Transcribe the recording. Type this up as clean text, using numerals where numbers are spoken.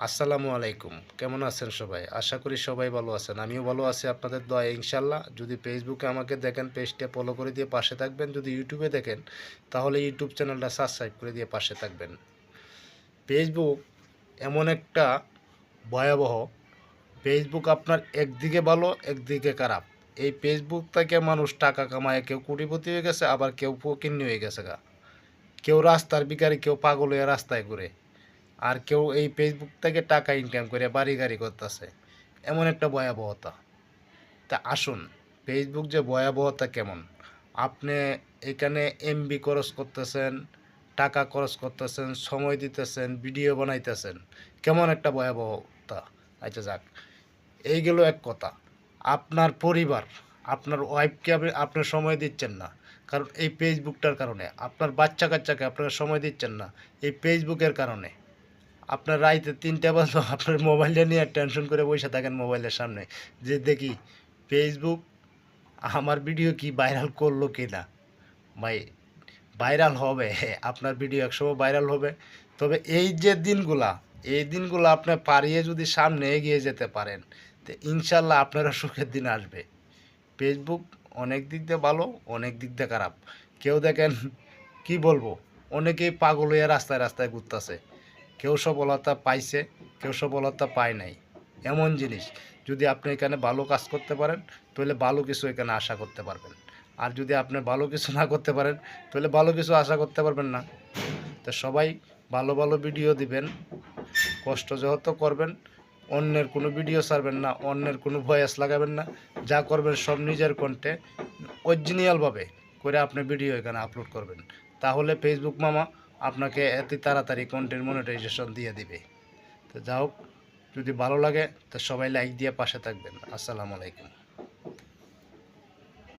আসসালামু আলাইকুম। কেমন আছেন সবাই? আশা করি সবাই ভালো আছেন। আমিও ভালো আছি আপনাদের দয়ায় ইনশাআল্লাহ। যদি ফেসবুকে আমাকে দেখেন পেজটা ফলো করে দিয়ে পাশে থাকবেন। যদি ইউটিউবে দেখেন তাহলে ইউটিউব চ্যানেলটা সাবস্ক্রাইব করে দিয়ে পাশে থাকবেন। ফেসবুক এমন একটা ভয়াবহ, ফেসবুক আপনার একদিকে ভালো একদিকে খারাপ। এই ফেসবুক থেকে মানুষ টাকা কামায়, কেউ কোটিপতি হয়ে গেছে আবার কেউ ফকিন্নি হয়ে গেছে গা। কেউ রাস্তার ভিখারি, কেউ পাগল হয়ে রাস্তায় ঘুরে। আর কেউ এই ফেসবুক থেকে টাকা ইনকাম করে বাড়ি গাড়ি করতেছে। এমন একটা ভয়াবহতা। তা আসুন, ফেসবুক যে ভয়াবহতা কেমন, আপনি এখানে এমবি খরচ করতেছেন, টাকা খরচ করতেছেন, সময় দিতেছেন, ভিডিও বানাইতেছেন, কেমন একটা ভয়াবহতা। আচ্ছা যাক, এইগুলো এক কথা। আপনার পরিবার, আপনার ওয়াইফকে আপনার সময় দিচ্ছেন না, কারণ এই ফেসবুকটার কারণে। আপনার বাচ্চা কাচ্চাকে আপনারা সময় দিচ্ছেন না এই ফেসবুকের কারণে। আপনার রাইতে ৩টা বাজলো, আপনার মোবাইলটা নিয়ে টেনশন করে বসে থাকেন মোবাইলের সামনে, যে দেখি ফেসবুক আমার ভিডিও কি ভাইরাল করলো কি না। ভাই, ভাইরাল হবে, আপনার ভিডিও একসময় ভাইরাল হবে। তবে এই যে দিনগুলা, এই দিনগুলো আপনি পারিয়ে যদি সামনে এগিয়ে যেতে পারেন, তো ইনশাল্লাহ আপনারা সুখের দিন আসবে। ফেসবুক অনেক দিক দিয়ে ভালো, অনেক দিক দিয়ে খারাপ। কেউ দেখেন, কি বলবো, অনেকেই পাগল হয়ে রাস্তায় রাস্তায় ঘুরতেছে। কেউ সফলতা পাইছে, কেউ সফলতা পায় নাই। এমন জিনিস, যদি আপনি এখানে ভালো কাজ করতে পারেন তাহলে ভালো কিছু এখানে আশা করতে পারবেন। আর যদি আপনি ভালো কিছু না করতে পারেন তাহলে ভালো কিছু আশা করতে পারবেন না। তো সবাই ভালো ভালো ভিডিও দিবেন, কষ্ট যেহেতু করবেন, অন্যের কোনো ভিডিও ছাড়বেন না, অন্যের কোনো ভয়েস লাগাবেন না। যা করবেন সব নিজের কণ্ঠে অরিজিনালভাবে করে আপনি ভিডিও এখানে আপলোড করবেন। তাহলে ফেসবুক মামা আপনাকে এত তাড়াতাড়ি কন্টেন্ট মনিটাইজেশন দিয়ে দিবে। তো যা হোক, যদি ভালো লাগে তো সবাই লাইক দিয়ে পাশে থাকবেন। আসসালামু আলাইকুম।